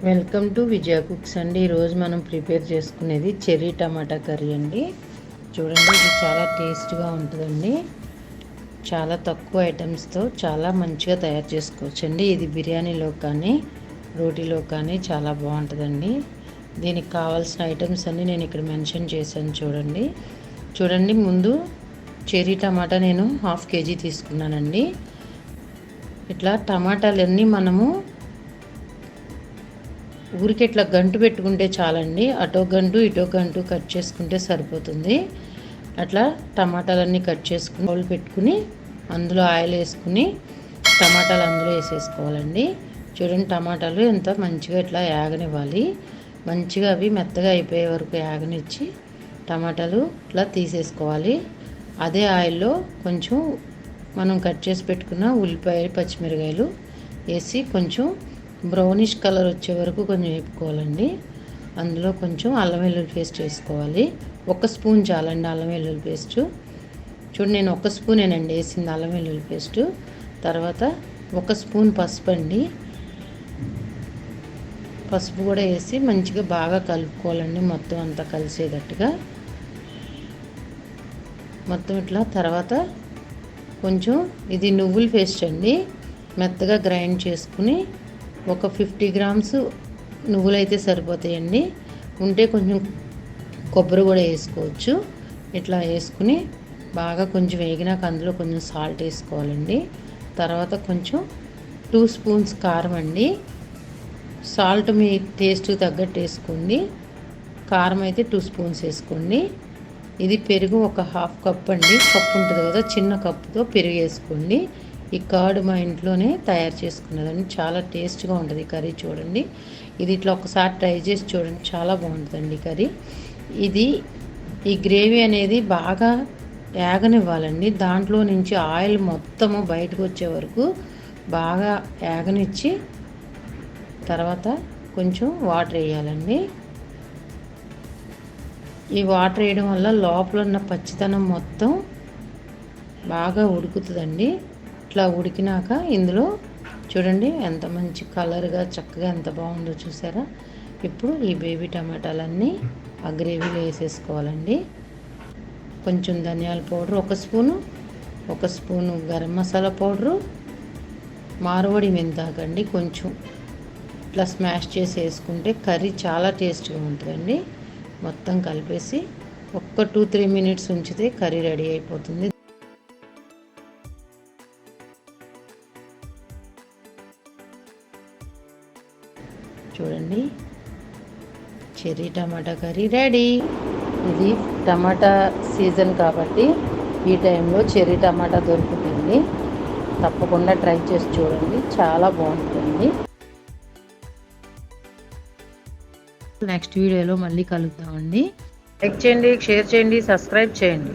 Welcome to Vijaya cooks అండి. ఈరోజు మనం ప్రిపేర్ చేసుకునేది చెర్రీ టమాటా కర్రీ అండి. చూడండి, ఇది చాలా టేస్ట్గా ఉంటుందండి. చాలా తక్కువ ఐటమ్స్తో చాలా మంచిగా తయారు చేసుకోవచ్చు అండి. ఇది బిర్యానీలో కానీ రోటీలో కానీ చాలా బాగుంటుందండి. దీనికి కావాల్సిన ఐటమ్స్ అన్నీ నేను ఇక్కడ మెన్షన్ చేశాను. చూడండి ముందు చెర్రీ టమాటా నేను 1/2 kg తీసుకున్నానండి. ఇట్లా టమాటాలన్నీ మనము ఊరికి ఇట్లా గంటు పెట్టుకుంటే చాలండి. అటో గంటు ఇటో గంటు కట్ చేసుకుంటే సరిపోతుంది. అట్లా టమాటాలన్నీ కట్ చేసుకుని బౌల్ పెట్టుకుని అందులో ఆయిల్ వేసుకుని టమాటాలు అందులో వేసేసుకోవాలండి. చూడండి, టమాటాలు ఎంత మంచిగా ఇట్లా యాగనివ్వాలి. మంచిగా అవి మెత్తగా అయిపోయే వరకు యాగనిచ్చి టమాటాలు ఇట్లా తీసేసుకోవాలి. అదే ఆయిల్లో కొంచెం మనం కట్ చేసి పెట్టుకున్న ఉల్లిపాయలు పచ్చిమిరకాయలు వేసి కొంచెం బ్రౌనిష్ కలర్ వచ్చే వరకు కొంచెం వేపుకోవాలండి. అందులో కొంచెం అల్లం వెల్లుల్లి పేస్ట్ వేసుకోవాలి. 1 స్పూన్ చాలండి అల్లం వెల్లుల్లి పేస్టు. చూడండి, నేను 1 స్పూనేనండి వేసింది అల్లం వెల్లుల్లి పేస్టు. తర్వాత 1 స్పూన్ పసుపు అండి. పసుపు కూడా వేసి మంచిగా బాగా కలుపుకోవాలండి. మొత్తం అంతా కలిసేటట్టుగా మొత్తం ఇట్లా. తర్వాత కొంచెం ఇది నువ్వుల పేస్ట్ అండి, మెత్తగా గ్రైండ్ చేసుకుని ఒక 50 గ్రామ్స్ నువ్వులైతే సరిపోతాయండి. ఉంటే కొంచెం కొబ్బరి కూడా వేసుకోవచ్చు. ఇట్లా వేసుకుని బాగా కొంచెం వేగినాక అందులో కొంచెం సాల్ట్ వేసుకోవాలండి. తర్వాత కొంచెం 2 స్పూన్స్ కారం అండి. సాల్ట్ మీ టేస్ట్ తగ్గట్టు వేసుకోండి. కారం అయితే 2 స్పూన్స్ వేసుకోండి. ఇది పెరుగు ఒక 1/2 కప్ అండి. కప్పు ఉంటుంది కదా, చిన్న కప్పుతో పెరుగు వేసుకోండి. ఈ కర్డ్ మా ఇంట్లోనే తయారు చేసుకున్నదండి. చాలా టేస్ట్గా ఉంటుంది ఈ కర్రీ. చూడండి, ఇది ఇట్లా ఒకసారి ట్రై చేసి చూడండి, చాలా బాగుంటుందండి కర్రీ. ఈ గ్రేవీ అనేది బాగా యాగనివ్వాలండి. దాంట్లో నుంచి ఆయిల్ మొత్తము బయటకు వచ్చే వరకు బాగా యాగనిచ్చి తర్వాత కొంచెం వాటర్ వేయాలండి. ఈ వాటర్ వేయడం వల్ల లోపల ఉన్న పచ్చితనం మొత్తం బాగా ఉడుకుతుందండి. ఇట్లా ఉడికినాక ఇందులో చూడండి ఎంత మంచి కలర్గా చక్కగా ఎంత బాగుందో చూసారా. ఇప్పుడు ఈ బేబీ టమాటాలన్నీ ఆ గ్రేవీలో వేసేసుకోవాలండి. కొంచెం ధనియాల powder 1 spoon garam masala powder, Marwadi మెంతాకండి కొంచెం ఇట్లా స్మాష్ చేసి వేసుకుంటే కర్రీ చాలా టేస్ట్గా ఉంటుందండి. మొత్తం కలిపేసి ఒక్క 2-3 మినిట్స్ ఉంచితే కర్రీ రెడీ అయిపోతుంది. చూడండి, చెర్రీ టమాటా కర్రీ రెడీ. ఇది టమాటా సీజన్ కాబట్టి ఈ టైంలో చెర్రీ టమాటా దొరుకుతుంది. తప్పకుండా ట్రై చేసి చూడండి, చాలా బాగుంటుంది. నెక్స్ట్ వీడియోలో మళ్ళీ కలుద్దామండి. లైక్ చేయండి, షేర్ చేయండి, సబ్స్క్రైబ్ చేయండి.